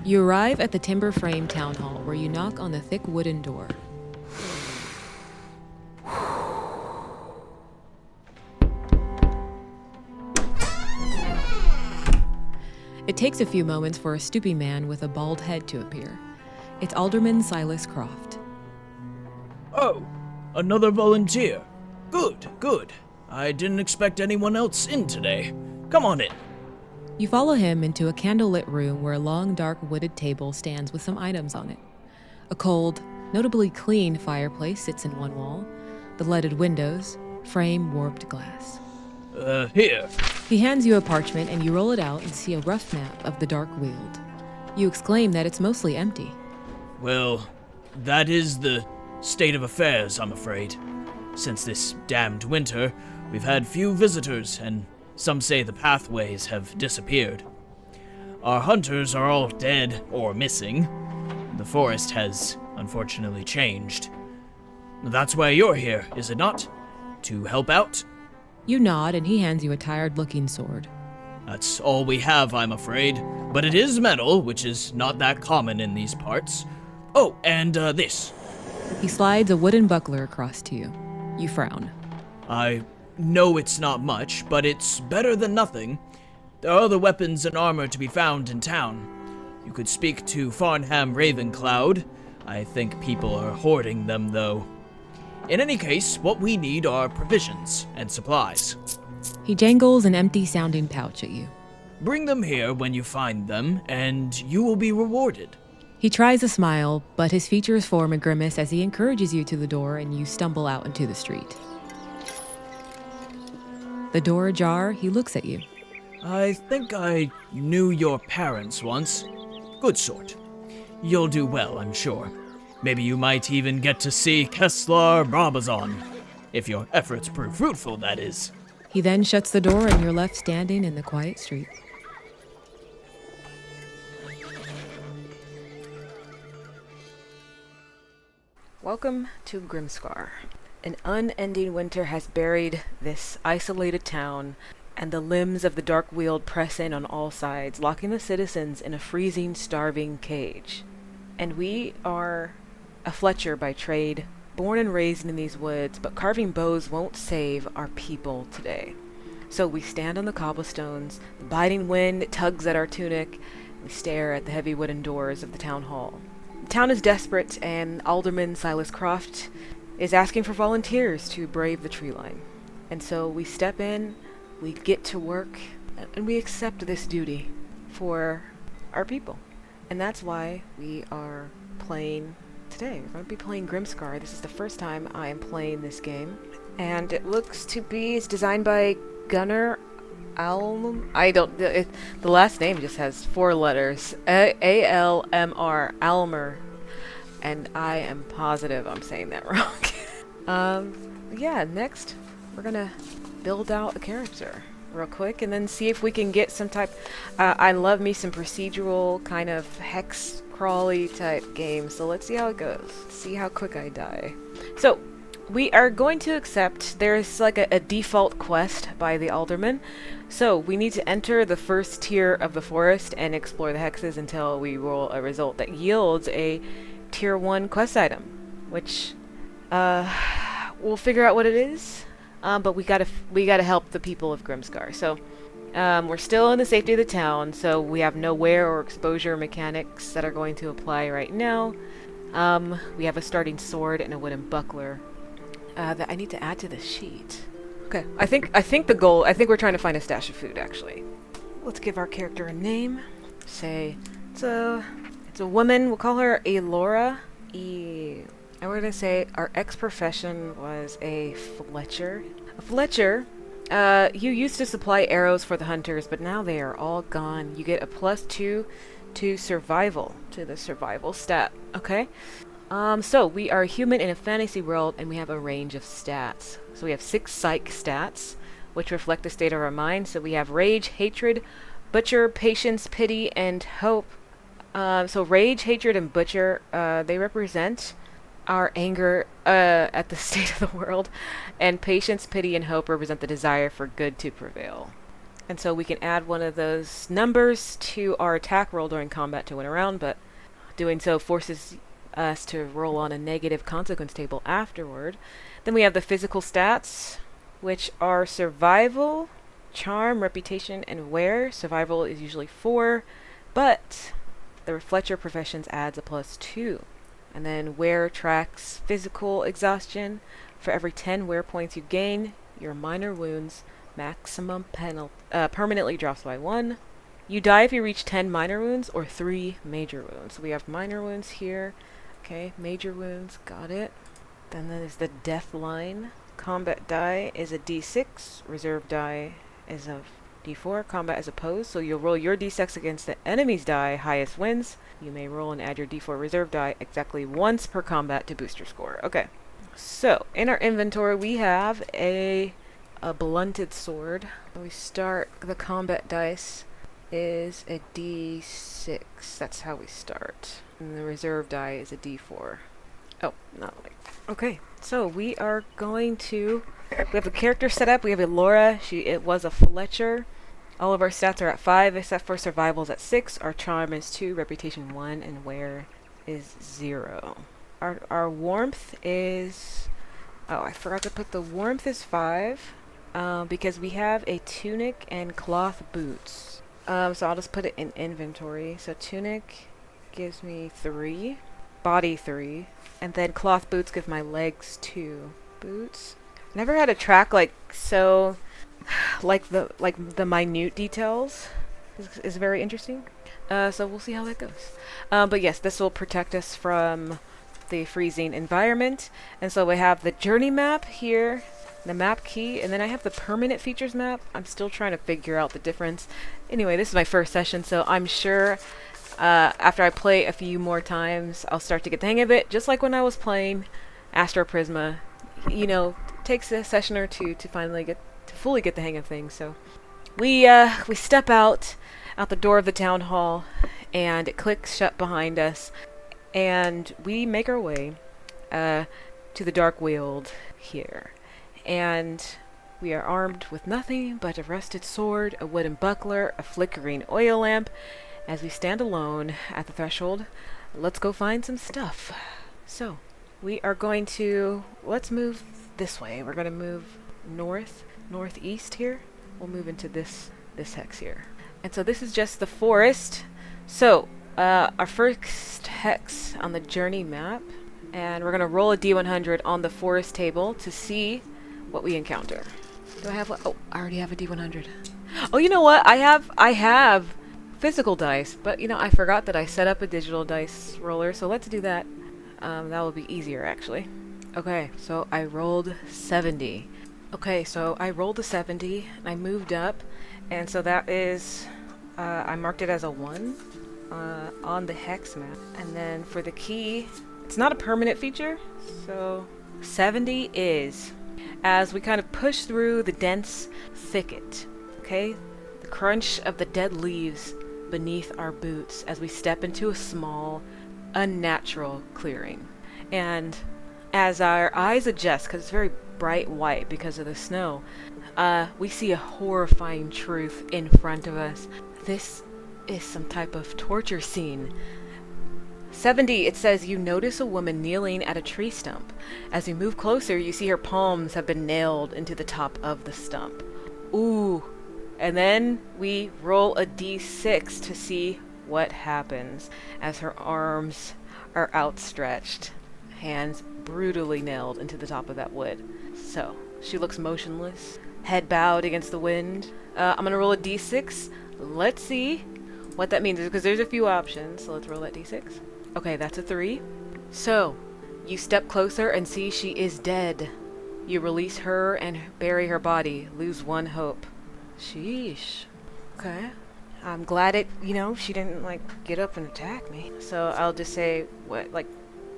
You arrive at the timber frame town hall where you knock on the thick wooden door. It takes a few moments for a stooping man with a bald head to appear. It's Alderman Silas Croft. Oh, another volunteer. Good, good. I didn't expect anyone else in today. Come on in. You follow him into a candlelit room where a long, dark wooded table stands with some items on it. A cold, notably clean fireplace sits in one wall. The leaded windows frame warped glass. Here. He hands you a parchment and you roll it out and see a rough map of the Dark Weald. You exclaim that it's mostly empty. Well, that is the state of affairs, I'm afraid. Since this damned winter, we've had few visitors, and some say the pathways have disappeared. Our hunters are all dead or missing. The forest has, unfortunately, changed. That's why you're here, is it not? To help out? You nod and he hands you a tired-looking sword. That's all we have, I'm afraid. But it is metal, which is not that common in these parts. Oh, and this. He slides a wooden buckler across to you. You frown. I know it's not much, but it's better than nothing. There are other weapons and armor to be found in town. You could speak to Farnham Ravencloud. I think people are hoarding them, though. In any case, what we need are provisions and supplies. He jangles an empty-sounding pouch at you. Bring them here when you find them, and you will be rewarded. He tries a smile, but his features form a grimace as he encourages you to the door and you stumble out into the street. The door ajar, he looks at you. I think I knew your parents once. Good sort. You'll do well, I'm sure. Maybe you might even get to see Kessler Brabazon. If your efforts prove fruitful, that is. He then shuts the door and you're left standing in the quiet street. Welcome to Grimscar. An unending winter has buried this isolated town, and the limbs of the Dark Weald press in on all sides, locking the citizens in a freezing, starving cage. And we are a fletcher by trade, born and raised in these woods, but carving bows won't save our people today. So we stand on the cobblestones, the biting wind tugs at our tunic, we stare at the heavy wooden doors of the town hall. The town is desperate, and Alderman Silas Croft is asking for volunteers to brave the tree line. And so we step in, we get to work, and we accept this duty for our people. And that's why we are playing today. We're going to be playing Grimscar. This is the first time I am playing this game. And it looks to be, it's designed by Gunnar Alm. The last name just has 4 letters. A-L-M-R. Almer. And I am positive I'm saying that wrong. Yeah, next we're going to build out a character real quick and then see if we can get some type. I love me some procedural kind of hex crawly type game, so let's see how it goes. See how quick I die. So we are going to accept, there's like a default quest by the Alderman, so we need to enter the first tier of the forest and explore the hexes until we roll a result that yields a tier 1 quest item, which we'll figure out what it is. But we gotta help the people of Grimscar. So we're still in the safety of the town, so we have no wear or exposure mechanics that are going to apply right now. We have a starting sword and a wooden buckler that I need to add to the sheet. Okay, I think we're trying to find a stash of food actually. Let's give our character a name. Say it's a woman. We'll call her Elora. And we're going to say our ex-profession was a fletcher. A fletcher, you used to supply arrows for the hunters, but now they are all gone. You get a +2 to survival, to the survival stat, okay? So we are human in a fantasy world, and we have a range of stats. So we have 6 psych stats, which reflect the state of our mind. So we have rage, hatred, butcher, patience, pity, and hope. So rage, hatred, and butcher, they represent our anger at the state of the world, and patience, pity, and hope represent the desire for good to prevail. And so we can add one of those numbers to our attack roll during combat to win a round, but doing so forces us to roll on a negative consequence table afterward. Then we have the physical stats, which are survival, charm, reputation, and wear. Survival is usually 4, but the Fletcher Professions adds a +2. And then wear tracks physical exhaustion. For every 10 wear points you gain, your minor wounds maximum permanently drops by 1. You die if you reach 10 minor wounds or 3 major wounds. So we have minor wounds here. Okay, major wounds, got it. Then there's the death line. Combat die is a d6. Reserve die is a d4. Combat is opposed, so you'll roll your d6 against the enemy's die. Highest wins. You may roll and add your d4 reserve die exactly once per combat to boost your score. Okay, so in our inventory we have a blunted sword. We start, the combat dice is a d6. That's how we start. And the reserve die is a d4. Oh, not like. Okay, so we are going to. We have the character set up. We have Elora. It was a Fletcher. All of our stats are at 5, except for survival's at 6. Our charm is 2, reputation 1, and wear is 0. Our warmth is. Oh, I forgot to put the warmth is 5, because we have a tunic and cloth boots. So I'll just put it in inventory. So tunic gives me 3, body 3, and then cloth boots give my legs 2. Boots. Never had a track like so, like the minute details is very interesting. So we'll see how that goes. But yes, this will protect us from the freezing environment. And so we have the journey map here, the map key, and then I have the permanent features map. I'm still trying to figure out the difference. Anyway, this is my first session, so I'm sure after I play a few more times, I'll start to get the hang of it. Just like when I was playing Astro Prisma, you know, it takes a session or two to fully get the hang of things. So we step out the door of the town hall, and it clicks shut behind us, and we make our way to the Dark Weald here. And we are armed with nothing but a rusted sword, a wooden buckler, a flickering oil lamp. As we stand alone at the threshold, let's go find some stuff. So, we are going to, let's move this way. We're going to move northeast here. We'll move into this hex here. And so this is just the forest. So, our first hex on the journey map, and we're going to roll a d100 on the forest table to see what we encounter. Do I have what? Oh, I already have a d100. Oh, you know what? I have physical dice, but you know, I forgot that I set up a digital dice roller, so let's do that. That will be easier, actually. Okay, so I rolled 70. Okay, so I rolled a 70, and I moved up, and so that is, I marked it as a 1 on the hex map. And then for the key, it's not a permanent feature, so 70 is, as we kind of push through the dense thicket, okay? The crunch of the dead leaves beneath our boots as we step into a small, unnatural clearing. And as our eyes adjust, because it's very bright white because of the snow, we see a horrifying truth in front of us. This is some type of torture scene. 70, it says, you notice a woman kneeling at a tree stump. As you move closer, you see her palms have been nailed into the top of the stump. Ooh. And then we roll a d6 to see what happens as her arms are outstretched, hands brutally nailed into the top of that wood. So, she looks motionless, head bowed against the wind. I'm going to roll a d6. Let's see what that means, because there's a few options. So let's roll that d6. Okay, that's a 3. So, you step closer and see she is dead. You release her and bury her body. Lose 1 hope. Sheesh. Okay. I'm glad she didn't, get up and attack me. So I'll just say,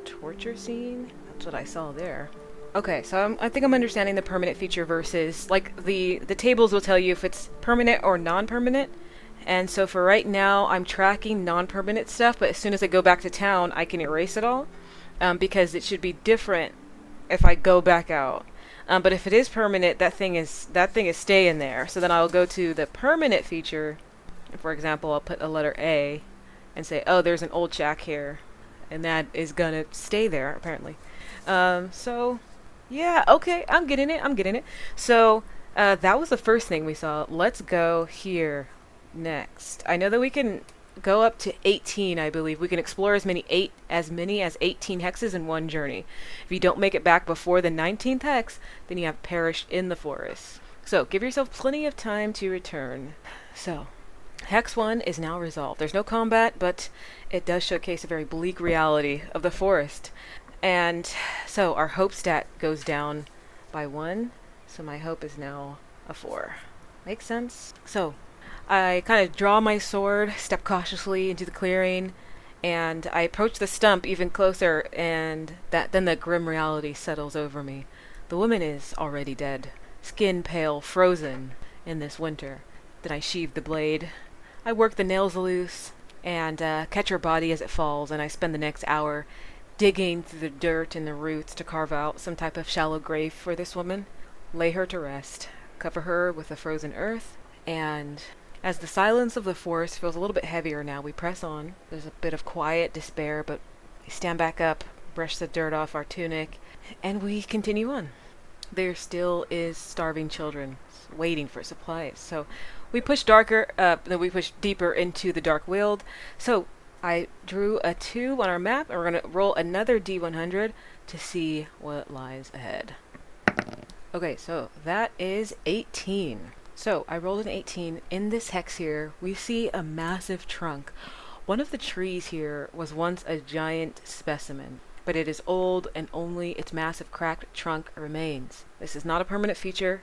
torture scene? That's what I saw there. Okay, so I think I'm understanding the permanent feature versus, the tables will tell you if it's permanent or non-permanent. And so for right now, I'm tracking non-permanent stuff, but as soon as I go back to town, I can erase it all. Because it should be different if I go back out. But if it is permanent, that thing is staying there. So then I'll go to the permanent feature. For example, I'll put a letter A and say, oh, there's an old shack here. And that is going to stay there, apparently. So, yeah, okay, I'm getting it. So, that was the first thing we saw. Let's go here next. I know that we can go up to 18, I believe. We can explore as many as 18 hexes in one journey. If you don't make it back before the 19th hex, then you have perished in the forest. So, give yourself plenty of time to return. So, Hex 1 is now resolved. There's no combat, but it does showcase a very bleak reality of the forest. And so our hope stat goes down by 1, so my hope is now a 4. Makes sense? So I kind of draw my sword, step cautiously into the clearing, and I approach the stump even closer, and then the grim reality settles over me. The woman is already dead, skin pale, frozen in this winter. Then I sheathe the blade. I work the nails loose and catch her body as it falls, and I spend the next hour digging through the dirt and the roots to carve out some type of shallow grave for this woman, lay her to rest, cover her with the frozen earth, and as the silence of the forest feels a little bit heavier now, we press on. There's a bit of quiet despair, but we stand back up, brush the dirt off our tunic, and we continue on. There still is starving children waiting for supplies, so we push deeper into the Dark Weald. So I drew a 2 on our map, and we're going to roll another D100 to see what lies ahead. Okay, so that is 18. So I rolled an 18. In this hex here, we see a massive trunk. One of the trees here was once a giant specimen, but it is old and only its massive cracked trunk remains. This is not a permanent feature,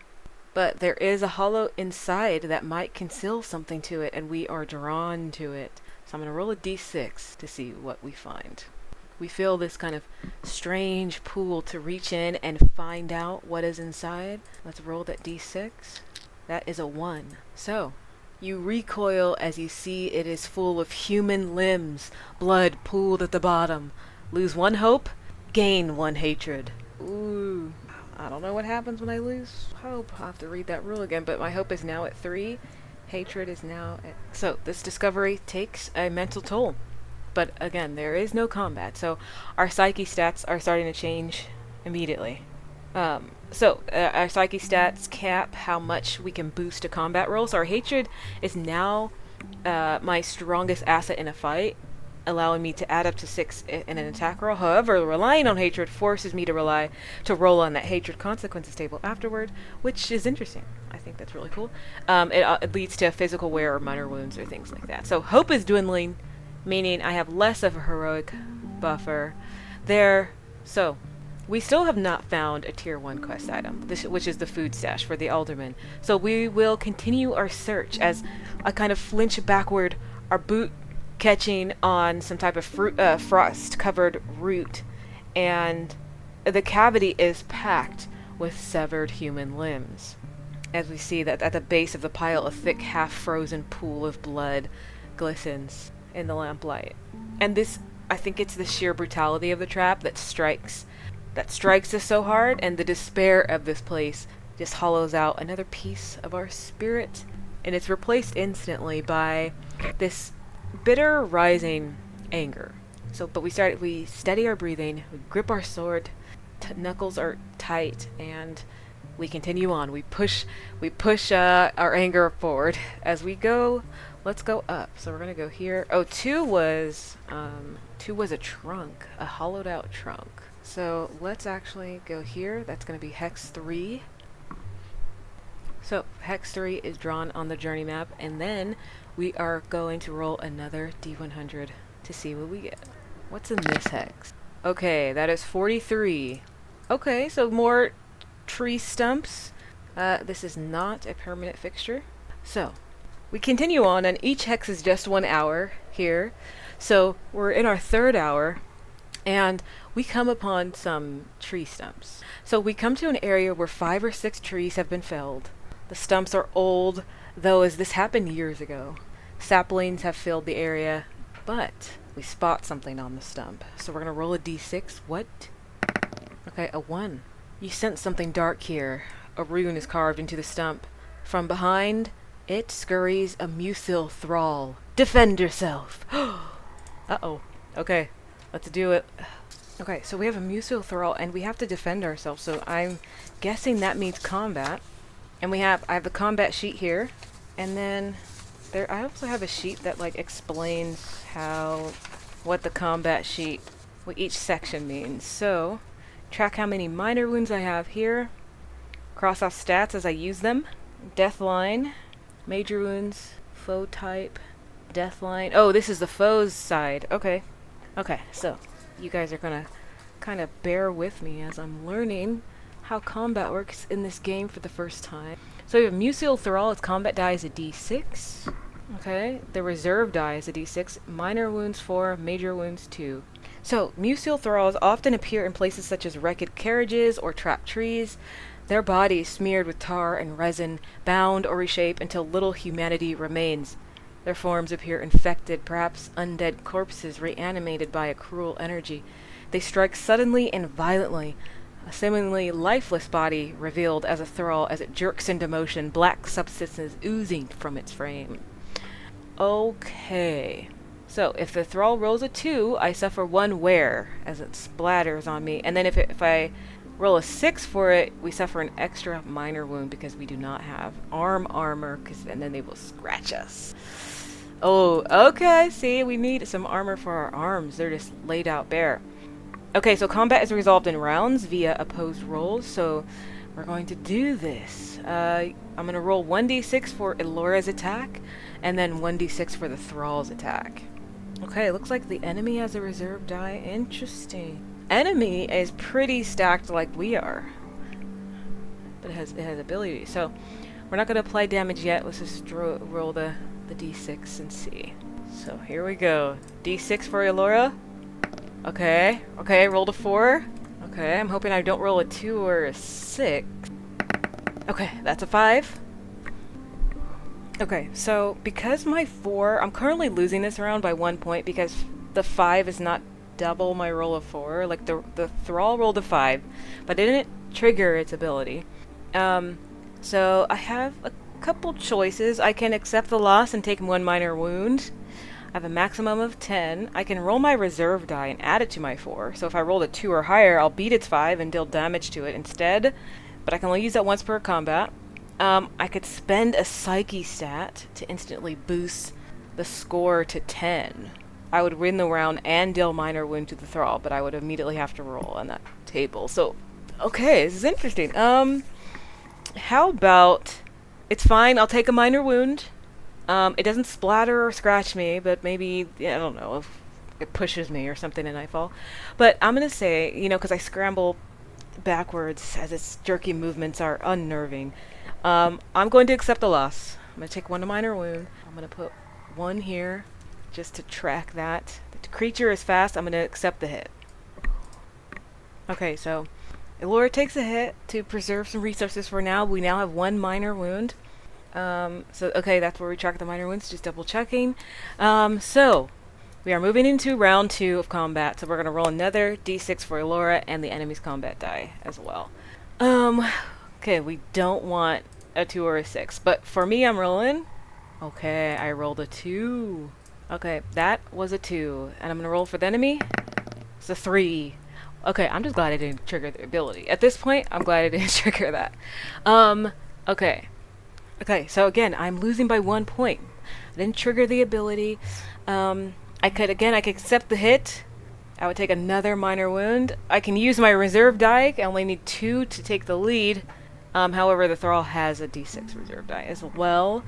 but there is a hollow inside that might conceal something to it, and we are drawn to it. So I'm going to roll a d6 to see what we find. We feel this kind of strange pull to reach in and find out what is inside. Let's roll that d6. That is a 1. So, you recoil as you see it is full of human limbs, blood pooled at the bottom. Lose 1 hope, gain 1 hatred. Ooh, I don't know what happens when I lose hope. I'll have to read that rule again, but my hope is now at 3. Hatred is now at... So, this discovery takes a mental toll. But again, there is no combat, so our psyche stats are starting to change immediately. Our psyche stats cap how much we can boost a combat roll. So our hatred is now my strongest asset in a fight, allowing me to add up to 6 in an attack roll. However, relying on hatred forces me to roll on that hatred consequences table afterward, which is interesting. I think that's really cool. It leads to physical wear or minor wounds or things like that. So hope is dwindling, meaning I have less of a heroic buffer there. So we still have not found a tier 1 quest item, which is the food stash for the Alderman. So we will continue our search as I kind of flinch backward, our boot catching on some type of frost-covered root, and the cavity is packed with severed human limbs. As we see that at the base of the pile, a thick, half-frozen pool of blood glistens in the lamplight. And this, I think it's the sheer brutality of the trap that strikes us so hard, and the despair of this place just hollows out another piece of our spirit, and it's replaced instantly by this bitter rising anger. But we steady our breathing, we grip our sword, knuckles are tight, and we continue on. We push our anger forward as we go. Let's go up. So we're gonna go here. Oh, 2 was a trunk, a hollowed out trunk. So let's actually go here. That's going to be Hex 3. So Hex 3 is drawn on the journey map, and then we are going to roll another D100 to see what we get. What's in this hex? Okay, that is 43. Okay, so more tree stumps. This is not a permanent fixture. So we continue on, and each hex is just 1 hour here. So we're in our 3rd hour, and we come upon some tree stumps. So we come to an area where 5 or 6 trees have been felled. The stumps are old, though, as this happened years ago. Saplings have filled the area, but we spot something on the stump. So we're going to roll a d6. What? Okay, a 1. You sense something dark here. A rune is carved into the stump. From behind, it scurries a Mucil Thrall. Defend yourself! Uh-oh. Okay, let's do it. Okay, so we have a Mucil Thrall, and we have to defend ourselves, so I'm guessing that means combat. And I have the combat sheet here, and then I also have a sheet that, like, explains what the combat sheet, what each section means. So, track how many minor wounds I have here, cross off stats as I use them, death line, major wounds, foe type, death line. Oh, this is the foe's side. Okay. Okay, so you guys are gonna kind of bear with me as I'm learning how combat works in this game for the first time. So we have Mucil Thrall. Its combat die is a d6. Okay, the reserve die is a d6. Minor wounds 4, major wounds 2. So, Mucil Thralls often appear in places such as wrecked carriages or trapped trees, their bodies smeared with tar and resin, bound or reshaped until little humanity remains. Their forms appear infected, perhaps undead corpses reanimated by a cruel energy. They strike suddenly and violently, a seemingly lifeless body revealed as a thrall as it jerks into motion, black substances oozing from its frame. Okay. So, if the thrall rolls a 2, I suffer 1 wear as it splatters on me. And then if I roll a 6 for it, we suffer an extra minor wound because we do not have armor, and then they will scratch us. Oh, okay. See, we need some armor for our arms. They're just laid out bare. Okay, so combat is resolved in rounds via opposed rolls. So, we're going to do this. I'm going to roll 1d6 for Elora's attack, and then 1d6 for the thrall's attack. Okay, looks like the enemy has a reserve die. Interesting. Enemy is pretty stacked like we are, but it has ability. So we're not going to apply damage yet. Let's just roll the d6 and see. So here we go. d6 for Elora. Okay. Okay, rolled a 4. Okay, I'm hoping I don't roll a 2 or a 6. Okay, that's a 5. Okay, so because my 4, I'm currently losing this round by 1 point because the 5 is not double my roll of 4. Like the thrall rolled a 5, but it didn't trigger its ability. So I have a couple choices. I can accept the loss and take 1 minor wound. I have a maximum of 10. I can roll my reserve die and add it to my 4. So if I rolled a 2 or higher, I'll beat its 5 and deal damage to it instead. But I can only use that once per combat. I could spend a psyche stat to instantly boost the score to 10. I would win the round and deal minor wound to the thrall, but I would immediately have to roll on that table. So, okay, this is interesting. How about... It's fine, I'll take a minor wound. It doesn't splatter or scratch me, but maybe, I don't know, if it pushes me or something and I fall. But I'm gonna say, because I scramble backwards as its jerky movements are unnerving. I'm going to accept the loss. I'm going to take 1 minor wound. I'm going to put 1 here just to track that. The creature is fast. I'm going to accept the hit. Okay, so Elora takes a hit to preserve some resources for now. We now have 1 minor wound. Okay, that's where we track the minor wounds. Just double checking. So we are moving into round 2 of combat. So we're going to roll another d6 for Elora and the enemy's combat die as well. Okay, we don't want a 2 or a 6, but for me, I'm rolling. Okay, I rolled a 2. Okay, that was a 2, and I'm gonna roll for the enemy. It's a 3. Okay, I'm just glad I didn't trigger the ability. At this point, I'm glad I didn't trigger that. Okay. Okay, so again, I'm losing by 1 point. I didn't trigger the ability. I could accept the hit. I would take another minor wound. I can use my reserve die. I only need 2 to take the lead. However, the thrall has a d6 reserve die as well.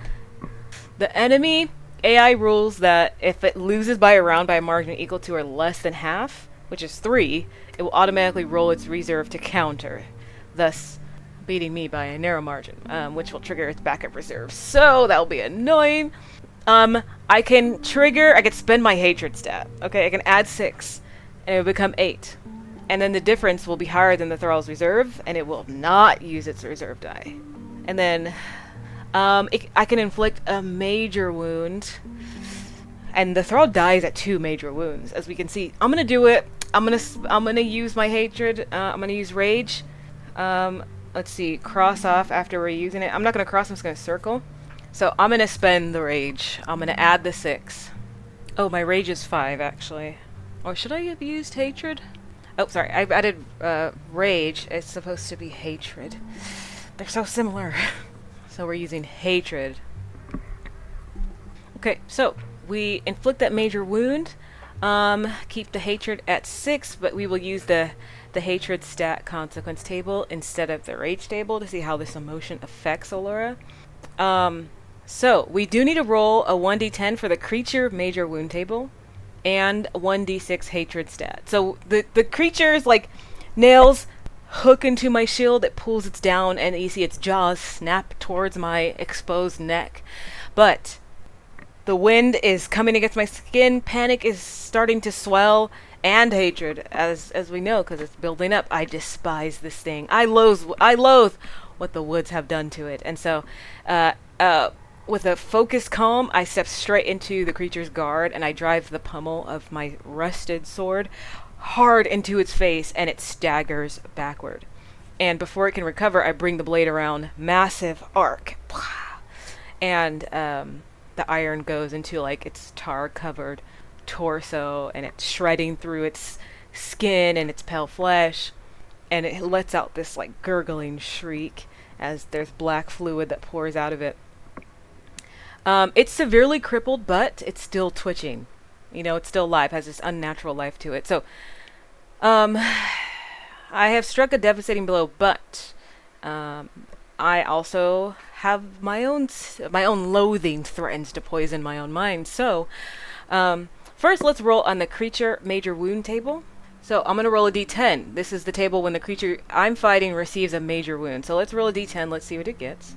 The enemy AI rules that if it loses by a round by a margin equal to or less than half, which is 3, it will automatically roll its reserve to counter, thus beating me by a narrow margin, which will trigger its backup reserve. So that will be annoying. I can spend my hatred stat. Okay, I can add 6, and it will become 8. And then the difference will be higher than the thrall's reserve, and it will not use its reserve die. And then I can inflict a major wound, and the thrall dies at 2 major wounds. As we can see, I'm gonna do it. I'm gonna use my hatred. I'm gonna use rage. Let's see, cross off after we're using it. I'm not going to cross, I'm just going to circle. So I'm going to spend the rage. I'm going to add the 6. Oh, my rage is 5, actually. Or should I have used hatred? Oh, sorry, I've added rage. It's supposed to be hatred. They're so similar. So we're using hatred. Okay, so we inflict that major wound. Keep the hatred at 6, but we will use the hatred stat consequence table instead of the rage table to see how this emotion affects Elora. So we do need to roll a 1d10 for the creature major wound table and 1d6 hatred stat. So the creature is like nails hook into my shield, it pulls it down, and you see its jaws snap towards my exposed neck. But the wind is coming against my skin, panic is starting to swell, and hatred, as we know, because it's building up. I despise this thing. I loathe what the woods have done to it. And so, with a focused calm, I step straight into the creature's guard, and I drive the pommel of my rusted sword hard into its face, and it staggers backward. And before it can recover, I bring the blade around, massive arc, and the iron goes into like its tar-covered torso, and it's shredding through its skin and its pale flesh, and it lets out this like gurgling shriek as there's black fluid that pours out of it. It's severely crippled, but it's still twitching. You know, it's still alive, has this unnatural life to it. So, I have struck a devastating blow, but I also have my own loathing threatens to poison my own mind. So, first let's roll on the creature major wound table. So I'm going to roll a d10. This is the table when the creature I'm fighting receives a major wound. So let's roll a d10. Let's see what it gets.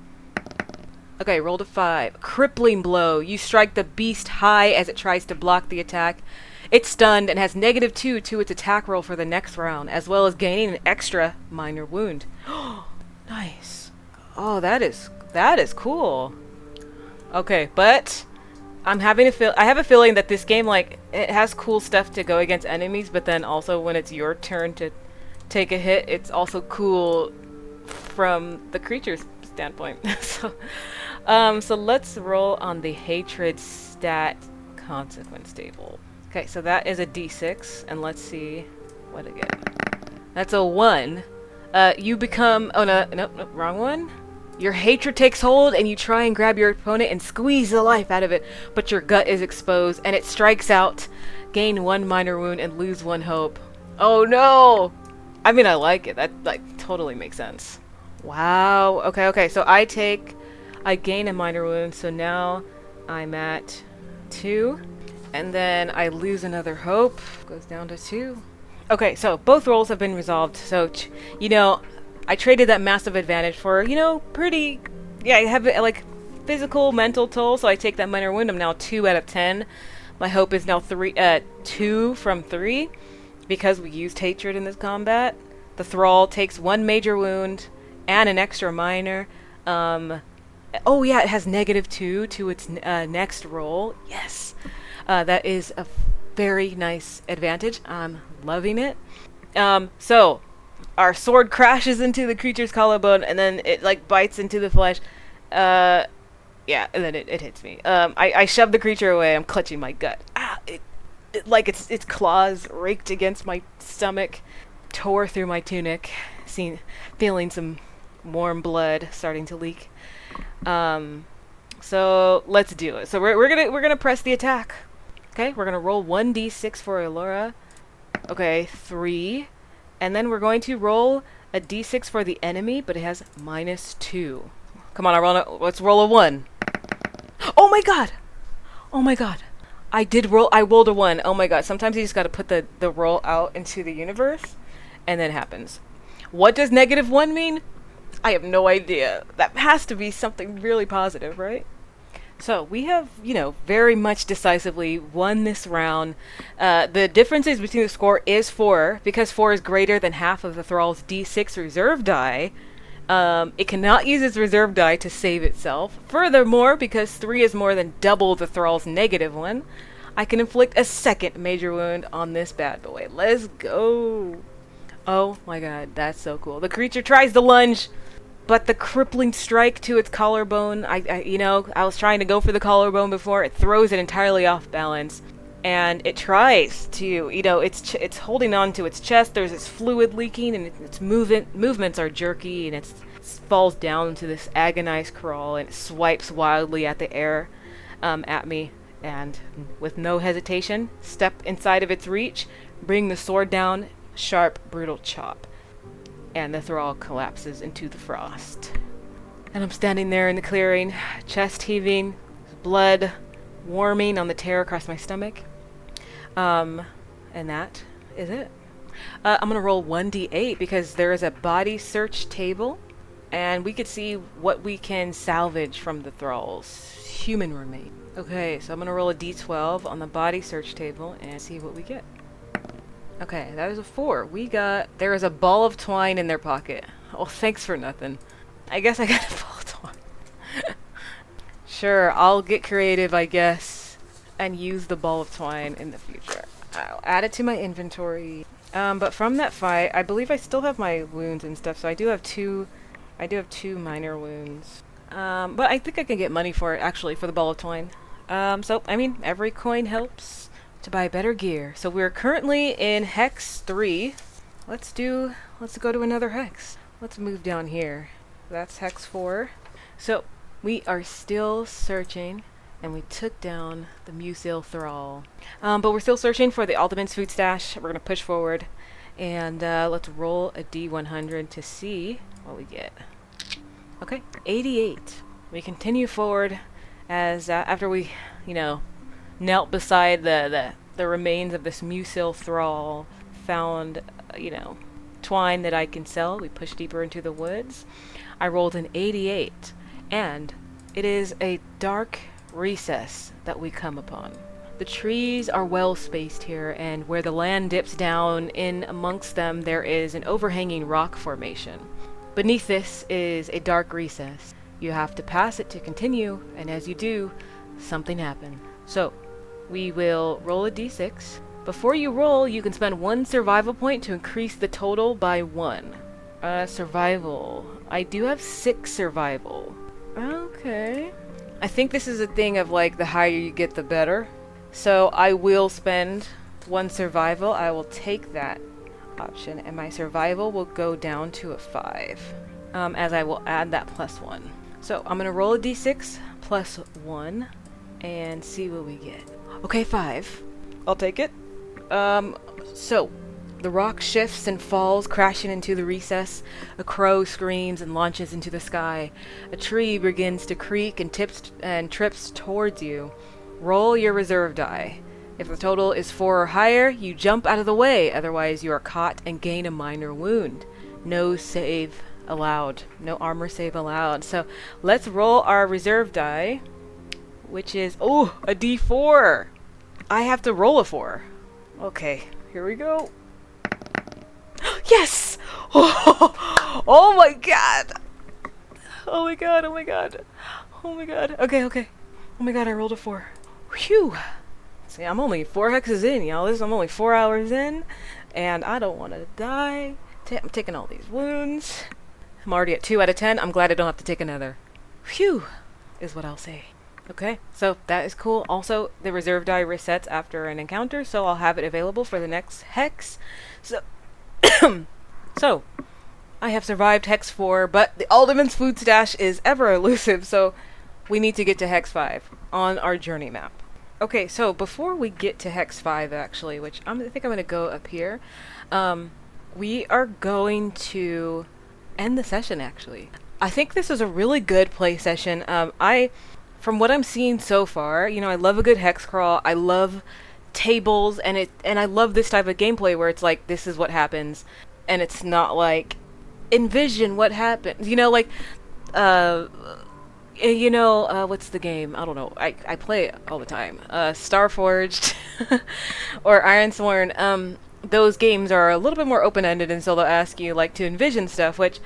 Okay, rolled a 5. Crippling blow. You strike the beast high as it tries to block the attack. It's stunned and has -2 to its attack roll for the next round, as well as gaining an extra minor wound. Nice. Oh, that is cool. Okay, but I have a feeling that this game, like, it has cool stuff to go against enemies, but then also when it's your turn to take a hit, it's also cool from the creature's standpoint. So let's roll on the hatred stat consequence table. Okay, so that is a d6, and let's see what again. That's a 1. You become, oh no, nope, wrong one. Your hatred takes hold, and you try and grab your opponent and squeeze the life out of it, but your gut is exposed, and it strikes out. Gain 1 minor wound and lose 1 hope. Oh no! I mean, I like it. That, like, totally makes sense. Wow. Okay, so I gain a minor wound, so now I'm at 2. And then I lose another hope. Goes down to 2. Okay, so both rolls have been resolved. So, you know, I traded that massive advantage for, you know, pretty... Yeah, I have, like, physical, mental toll, so I take that minor wound. I'm now 2 out of 10. My hope is now 2 from 3, because we used hatred in this combat. The Thrall takes 1 major wound and an extra minor. Oh yeah, it has -2 to its next roll. Yes! That is a very nice advantage. I'm loving it. So, our sword crashes into the creature's collarbone, and then it, like, bites into the flesh. Yeah, and then it hits me. I shove the creature away. I'm clutching my gut. Like, its claws raked against my stomach, tore through my tunic, feeling some warm blood starting to leak. So let's do it. So we're gonna press the attack. Okay, we're gonna roll 1d6 for Elora. Okay, 3, and then we're going to roll a d6 for the enemy, but it has -2. Come on, let's roll a 1. Oh my god! Oh my god! I rolled a 1. Oh my god! Sometimes you just gotta put the roll out into the universe, and then it happens. What does -1 mean? I have no idea. That has to be something really positive, right? So we have, you know, very much decisively won this round. The differences between the score is 4, because 4 is greater than half of the Thrall's d6 reserve die. It cannot use its reserve die to save itself. Furthermore, because 3 is more than double the Thrall's -1, I can inflict a second major wound on this bad boy. Let's go. Oh my god, that's so cool. The creature tries to lunge, but the crippling strike to its collarbone, I was trying to go for the collarbone before, it throws it entirely off balance. And it tries to, it's holding on to its chest, there's this fluid leaking, and its movements are jerky, and it falls down to this agonized crawl, and it swipes wildly at the air, at me. And with no hesitation, step inside of its reach, bring the sword down, sharp, brutal chop. And the thrall collapses into the frost. And I'm standing there in the clearing, chest heaving, blood warming on the tear across my stomach. And that is it. I'm gonna roll 1d8 because there is a body search table, and we could see what we can salvage from the thrall's human remains. Okay, so I'm gonna roll a d12 on the body search table and see what we get. Okay, that is a 4. There is a ball of twine in their pocket. Oh, thanks for nothing. I guess I got a ball of twine. Sure, I'll get creative, I guess, and use the ball of twine in the future. I'll add it to my inventory. But from that fight, I believe I still have my wounds and stuff, so I do have two minor wounds. But I think I can get money for it, actually, for the ball of twine. So, I mean, every coin helps to buy better gear. So we're currently in Hex 3. Let's go to another Hex. Let's move down here. That's Hex 4. So, we are still searching, and we took down the Mucil Thrall. But we're still searching for the Alderman's food stash. We're going to push forward, and let's roll a D100 to see what we get. Okay, 88. We continue forward as after we, knelt beside the remains of this Mucil Thrall, found, twine that I can sell. We push deeper into the woods. I rolled an 88, and it is a dark recess that we come upon. The trees are well spaced here, and where the land dips down in amongst them, there is an overhanging rock formation. Beneath this is a dark recess. You have to pass it to continue, and as you do, something happens. So, we will roll a d6. Before you roll, you can spend 1 survival point to increase the total by 1. Survival. I do have 6 survival. Okay. I think this is a thing of, the higher you get, the better. So, I will spend 1 survival. I will take that option, and my survival will go down to a 5, as I will add that +1. So I'm gonna roll a d6 plus 1 and see what we get. Okay, 5. I'll take it. So the rock shifts and falls, crashing into the recess. A crow screams and launches into the sky. A tree begins to creak and trips towards you. Roll your reserve die. If the total is 4 or higher, you jump out of the way, otherwise you are caught and gain a minor wound. No save allowed. No armor save allowed. So let's roll our reserve die, which is, a d4. I have to roll a 4. Okay, here we go. Yes! Oh my god! Oh my god, oh my god. Oh my god. Okay. Oh my god, I rolled a 4. Whew! See, I'm only 4 hexes in, y'all. I'm only 4 hours in, and I don't want to die. I'm taking all these wounds. I'm already at 2 out of 10. I'm glad I don't have to take another. Phew, is what I'll say. Okay, so that is cool. Also, the reserve die resets after an encounter, so I'll have it available for the next hex. So, I have survived Hex 4, but the Alderman's food stash is ever elusive, so we need to get to Hex 5 on our journey map. Okay, so before we get to Hex 5, actually, which I think I'm going to go up here, we are going to end the session, actually. I think this is a really good play session. From what I'm seeing so far, I love a good hex crawl. I love tables, and I love this type of gameplay where it's like, this is what happens, and it's not like, envision what happens. What's the game? I don't know. I play it all the time. Starforged or Ironsworn. Those games are a little bit more open-ended, and so they'll ask you to envision stuff, which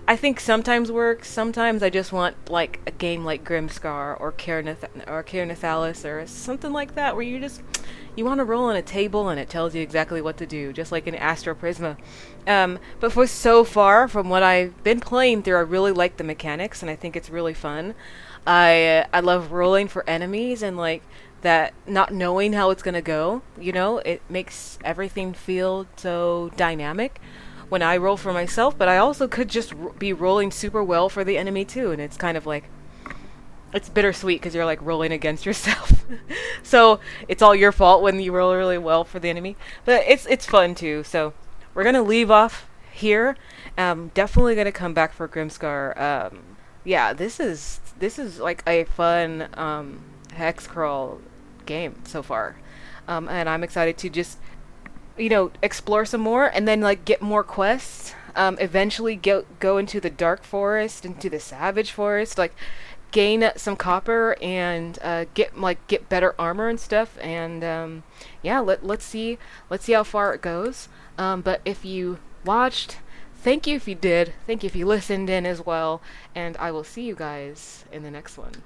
I think sometimes works. Sometimes I just want a game like Grimscar or Cairn Nathalis or something like that, where you want to roll on a table and it tells you exactly what to do, just like in Astro Prisma. But for so far, from what I've been playing through, I really like the mechanics, and I think it's really fun. I love rolling for enemies, and like that not knowing how it's gonna go. You know, it makes everything feel so dynamic when I roll for myself. But I also could just be rolling super well for the enemy too, and it's kind of like, it's bittersweet because you're like rolling against yourself. So it's all your fault when you roll really well for the enemy. But it's fun too. So we're gonna leave off here. Definitely gonna come back for Grimscar. Yeah, this is like a fun hex crawl game so far, and I'm excited to just explore some more and then like get more quests. Eventually go into the dark forest, into the savage forest, like gain some copper and get better armor and stuff. And yeah, let's see how far it goes. But if you watched, thank you if you did. Thank you if you listened in as well. And I will see you guys in the next one.